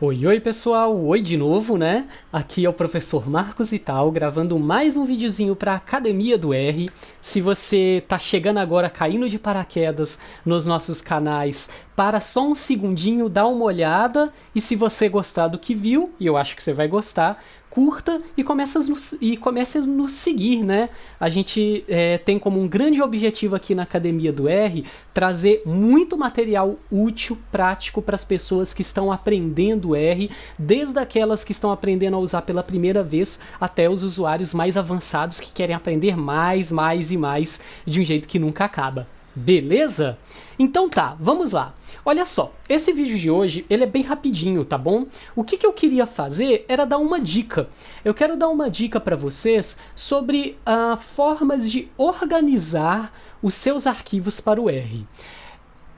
Oi, oi pessoal, oi de novo, né? Aqui é o professor Marcos Ital, gravando mais um videozinho para a Academia do R. Se você tá chegando agora caindo de paraquedas nos nossos canais, para só um segundinho, dá uma olhada e se você gostar do que viu, e eu acho que você vai gostar, curta e comece a nos seguir, né? A gente tem como um grande objetivo aqui na Academia do R trazer muito material útil, prático para as pessoas que estão aprendendo R, desde aquelas que estão aprendendo a usar pela primeira vez até os usuários mais avançados que querem aprender mais e mais de um jeito que nunca acaba. Beleza? Então tá, vamos lá. Olha só, esse vídeo de hoje, ele é bem rapidinho, tá bom? O que eu queria fazer era dar uma dica. Eu quero dar uma dica para vocês sobre formas de organizar os seus arquivos para o R.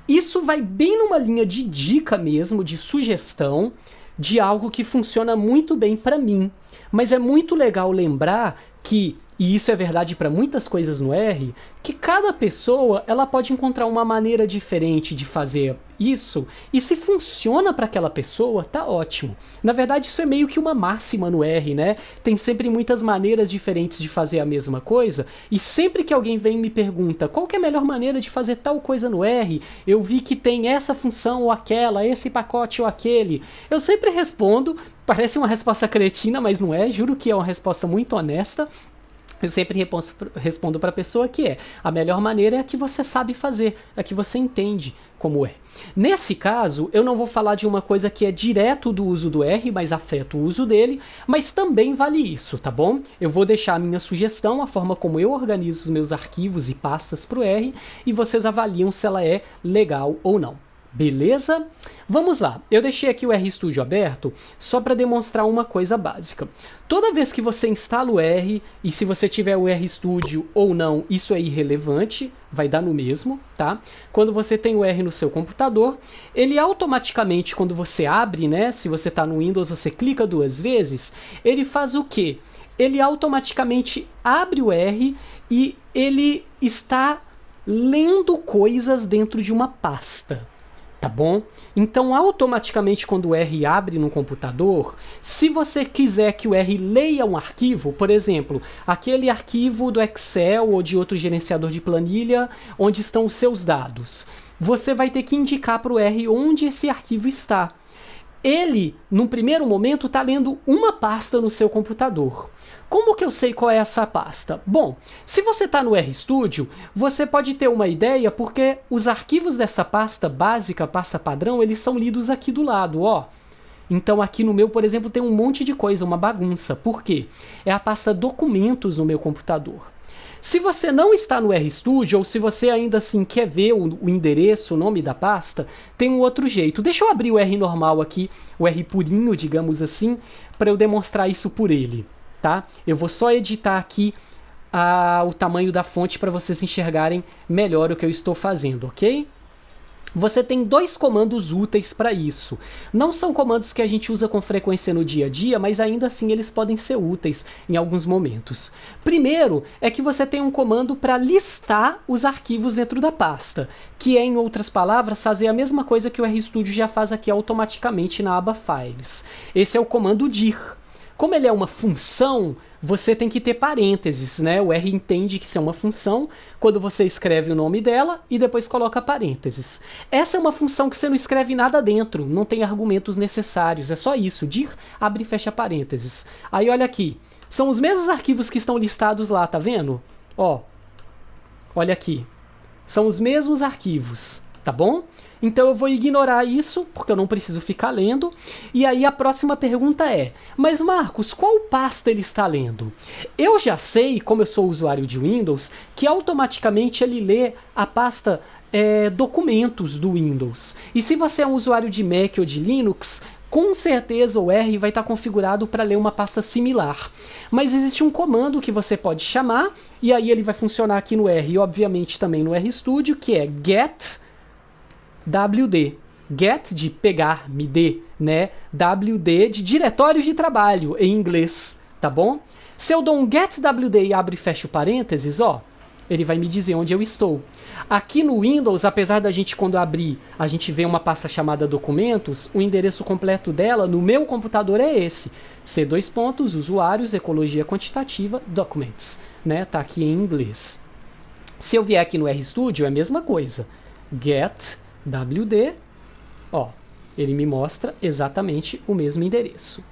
Isso vai bem numa linha de dica mesmo, de sugestão, de algo que funciona muito bem para mim. Mas é muito legal lembrar que, e isso é verdade para muitas coisas no R, que cada pessoa ela pode encontrar uma maneira diferente de fazer isso, e se funciona para aquela pessoa, tá ótimo. Na verdade, isso é meio que uma máxima no R, né? Tem sempre muitas maneiras diferentes de fazer a mesma coisa, e sempre que alguém vem e me pergunta qual que é a melhor maneira de fazer tal coisa no R, eu vi que tem essa função ou aquela, esse pacote ou aquele, eu sempre respondo, parece uma resposta cretina, mas não é, juro que é uma resposta muito honesta. Eu sempre respondo para a pessoa que a melhor maneira é a que você sabe fazer, a que você entende como é. Nesse caso, eu não vou falar de uma coisa que é direto do uso do R, mas afeta o uso dele, mas também vale isso, tá bom? Eu vou deixar a minha sugestão, a forma como eu organizo os meus arquivos e pastas para o R, e vocês avaliam se ela é legal ou não. Beleza? Vamos lá, eu deixei aqui o RStudio aberto só para demonstrar uma coisa básica. Toda vez que você instala o R, e se você tiver o RStudio ou não, isso é irrelevante, vai dar no mesmo, tá? Quando você tem o R no seu computador, ele automaticamente, quando você abre, né, se você está no Windows, você clica duas vezes, ele faz o quê? Ele automaticamente abre o R e ele está lendo coisas dentro de uma pasta. Tá bom? Então, automaticamente, quando o R abre no computador, se você quiser que o R leia um arquivo, por exemplo, aquele arquivo do Excel ou de outro gerenciador de planilha, onde estão os seus dados, você vai ter que indicar para o R onde esse arquivo está. Ele, num primeiro momento, está lendo uma pasta no seu computador. Como que eu sei qual é essa pasta? Bom, se você está no RStudio, você pode ter uma ideia porque os arquivos dessa pasta básica, pasta padrão, eles são lidos aqui do lado, ó. Então aqui no meu, por exemplo, tem um monte de coisa, uma bagunça. Por quê? É a pasta documentos no meu computador. Se você não está no RStudio, ou se você ainda assim quer ver o endereço, o nome da pasta, tem um outro jeito. Deixa eu abrir o R normal aqui, o R purinho, digamos assim, para eu demonstrar isso por ele. Tá? Eu vou só editar aqui o tamanho da fonte para vocês enxergarem melhor o que eu estou fazendo, ok? Você tem dois comandos úteis para isso. Não são comandos que a gente usa com frequência no dia a dia, mas ainda assim eles podem ser úteis em alguns momentos. Primeiro é que você tem um comando para listar os arquivos dentro da pasta, que é, em outras palavras, fazer a mesma coisa que o RStudio já faz aqui automaticamente na aba Files. Esse é o comando dir. Como ele é uma função, você tem que ter parênteses, né? O R entende que isso é uma função quando você escreve o nome dela e depois coloca parênteses. Essa é uma função que você não escreve nada dentro, não tem argumentos necessários, é só isso, dir, abre e fecha parênteses. Aí olha aqui, são os mesmos arquivos que estão listados lá, tá vendo? Ó, olha aqui, são os mesmos arquivos, tá bom? Então eu vou ignorar isso, porque eu não preciso ficar lendo. E aí a próxima pergunta é, mas Marcos, qual pasta ele está lendo? Eu já sei, como eu sou usuário de Windows, que automaticamente ele lê a pasta documentos do Windows. E se você é um usuário de Mac ou de Linux, com certeza o R vai estar configurado para ler uma pasta similar. Mas existe um comando que você pode chamar, e aí ele vai funcionar aqui no R e obviamente também no RStudio, que é get WD. Get de pegar, me dê, né? WD de diretórios de trabalho em inglês, tá bom? Se eu dou um get WD e abro e fecho parênteses, ó, ele vai me dizer onde eu estou. Aqui no Windows, apesar da gente, quando abrir, a gente vê uma pasta chamada documentos, o endereço completo dela no meu computador é esse: C2 pontos, usuários, ecologia quantitativa, documents, né? Tá aqui em inglês. Se eu vier aqui no RStudio, é a mesma coisa. Get wd, ó, ele me mostra exatamente o mesmo endereço.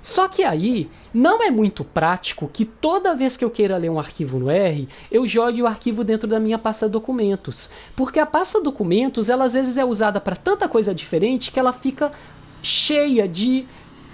Só que aí, não é muito prático que toda vez que eu queira ler um arquivo no R, eu jogue o arquivo dentro da minha pasta documentos. Porque a pasta documentos, ela às vezes é usada para tanta coisa diferente que ela fica cheia de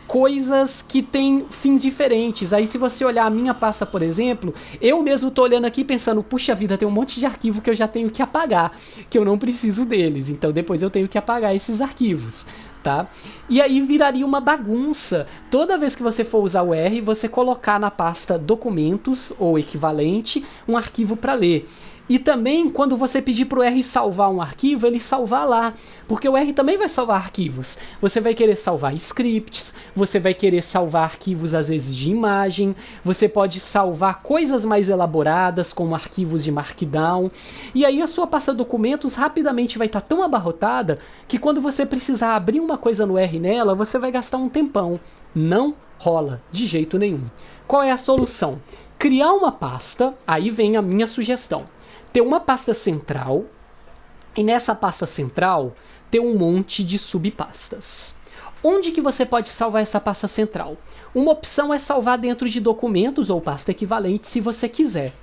coisas que têm fins diferentes. Aí se você olhar a minha pasta, por exemplo, eu mesmo tô olhando aqui pensando, puxa vida, tem um monte de arquivo que eu já tenho que apagar, que eu não preciso deles, então depois eu tenho que apagar esses arquivos, tá? E aí viraria uma bagunça. Toda vez que você for usar o R, você colocar na pasta documentos ou equivalente um arquivo para ler. E também, quando você pedir para o R salvar um arquivo, ele salvar lá. Porque o R também vai salvar arquivos. Você vai querer salvar scripts, você vai querer salvar arquivos, às vezes, de imagem, você pode salvar coisas mais elaboradas, como arquivos de Markdown. E aí a sua pasta documentos rapidamente vai estar tão abarrotada que quando você precisar abrir uma coisa no R nela, você vai gastar um tempão. Não rola, de jeito nenhum. Qual é a solução? Criar uma pasta, aí vem a minha sugestão. Ter uma pasta central, e nessa pasta central ter um monte de subpastas. Onde que você pode salvar essa pasta central? Uma opção é salvar dentro de documentos ou pasta equivalente, se você quiser.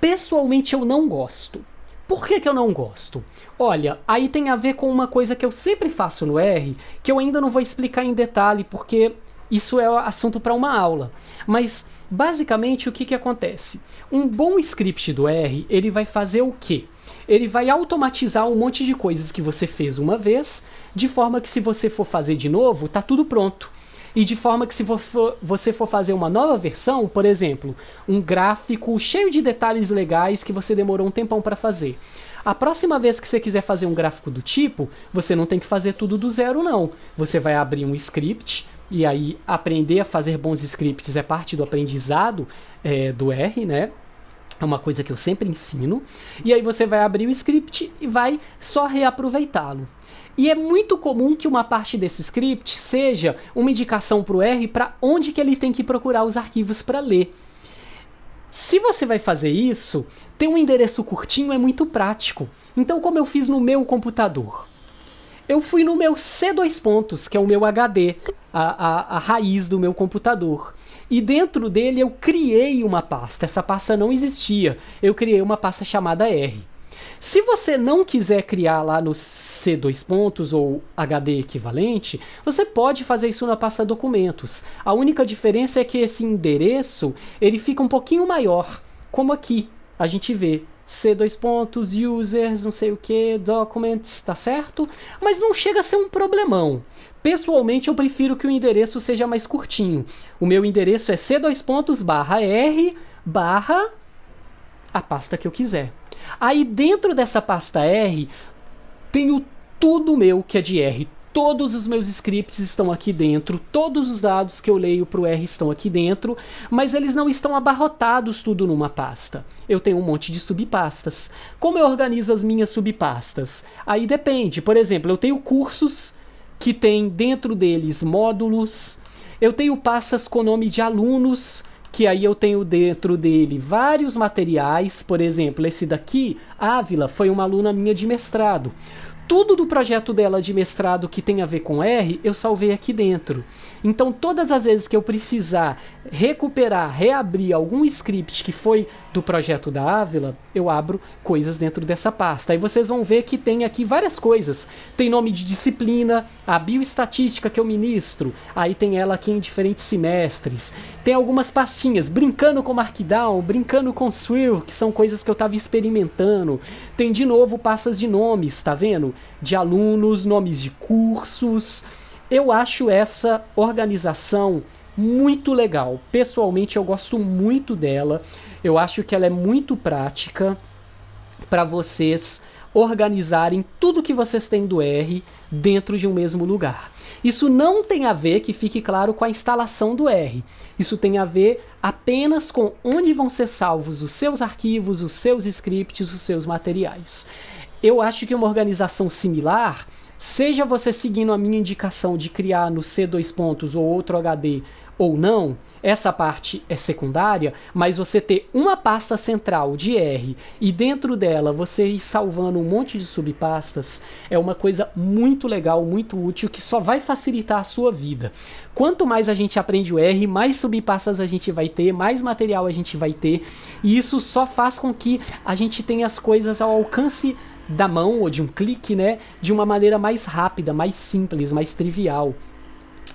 Pessoalmente eu não gosto. Por que eu não gosto? Olha, aí tem a ver com uma coisa que eu sempre faço no R, que eu ainda não vou explicar em detalhe, porque isso é assunto para uma aula. Mas, basicamente, o que acontece? Um bom script do R, ele vai fazer o quê? Ele vai automatizar um monte de coisas que você fez uma vez, de forma que se você for fazer de novo, tá tudo pronto. E de forma que se você for fazer uma nova versão, por exemplo, um gráfico cheio de detalhes legais que você demorou um tempão para fazer. A próxima vez que você quiser fazer um gráfico do tipo, você não tem que fazer tudo do zero, não. Você vai abrir um script, e aí aprender a fazer bons scripts é parte do aprendizado do R, né? É uma coisa que eu sempre ensino. E aí você vai abrir o script e vai só reaproveitá-lo. E é muito comum que uma parte desse script seja uma indicação para o R para onde que ele tem que procurar os arquivos para ler. Se você vai fazer isso, ter um endereço curtinho é muito prático. Então, como eu fiz no meu computador? Eu fui no meu C2 pontos, que é o meu HD, a raiz do meu computador. E dentro dele eu criei uma pasta. Essa pasta não existia. Eu criei uma pasta chamada R. Se você não quiser criar lá no C2 pontos ou HD equivalente, você pode fazer isso na pasta documentos. A única diferença é que esse endereço ele fica um pouquinho maior, como aqui a gente vê. C2 pontos, users, não sei o que, documents, tá certo? Mas não chega a ser um problemão. Pessoalmente, eu prefiro que o endereço seja mais curtinho. O meu endereço é C2 pontos /R/ a pasta que eu quiser. Aí dentro dessa pasta R, tenho tudo meu que é de R. Todos os meus scripts estão aqui dentro, todos os dados que eu leio para o R estão aqui dentro, mas eles não estão abarrotados tudo numa pasta. Eu tenho um monte de subpastas. Como eu organizo as minhas subpastas? Aí depende. Por exemplo, eu tenho cursos que tem dentro deles módulos, eu tenho pastas com nome de alunos, que aí eu tenho dentro dele vários materiais. Por exemplo, esse daqui, Ávila, foi uma aluna minha de mestrado. Tudo do projeto dela de mestrado que tem a ver com R, eu salvei aqui dentro. Então, todas as vezes que eu precisar recuperar, reabrir algum script que foi do projeto da Ávila, eu abro coisas dentro dessa pasta. Aí vocês vão ver que tem aqui várias coisas. Tem nome de disciplina, a bioestatística que eu ministro, aí tem ela aqui em diferentes semestres. Tem algumas pastinhas, brincando com Markdown, brincando com Swirl, que são coisas que eu estava experimentando. Tem de novo pastas de nomes, tá vendo? De alunos, nomes de cursos. Eu acho essa organização muito legal. Pessoalmente, eu gosto muito dela. Eu acho que ela é muito prática para vocês organizarem tudo que vocês têm do R dentro de um mesmo lugar. Isso não tem a ver, que fique claro, com a instalação do R. Isso tem a ver apenas com onde vão ser salvos os seus arquivos, os seus scripts, os seus materiais. Eu acho que uma organização similar, seja você seguindo a minha indicação de criar no C2 ou outro HD ou não, essa parte é secundária, mas você ter uma pasta central de R e dentro dela você ir salvando um monte de subpastas é uma coisa muito legal, muito útil, que só vai facilitar a sua vida. Quanto mais a gente aprende o R, mais subpastas a gente vai ter, mais material a gente vai ter, e isso só faz com que a gente tenha as coisas ao alcance da mão ou de um clique, né, de uma maneira mais rápida, mais simples, mais trivial.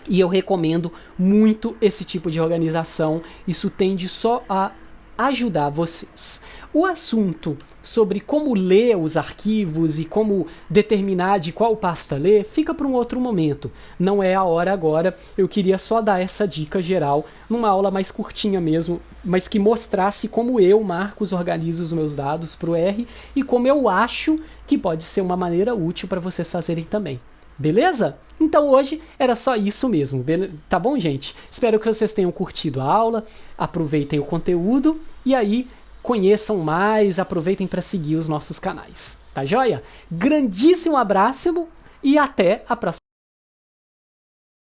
E eu recomendo muito esse tipo de organização. Isso tende só a ajudar vocês. O assunto sobre como ler os arquivos e como determinar de qual pasta ler fica para um outro momento. Não é a hora agora. Eu queria só dar essa dica geral numa aula mais curtinha mesmo, mas que mostrasse como eu, Marcos, organizo os meus dados para o R e como eu acho que pode ser uma maneira útil para vocês fazerem também. Beleza? Então hoje era só isso mesmo, tá bom, gente? Espero que vocês tenham curtido a aula, aproveitem o conteúdo e aí conheçam mais, aproveitem para seguir os nossos canais, tá joia? Grandíssimo abraço e até a próxima.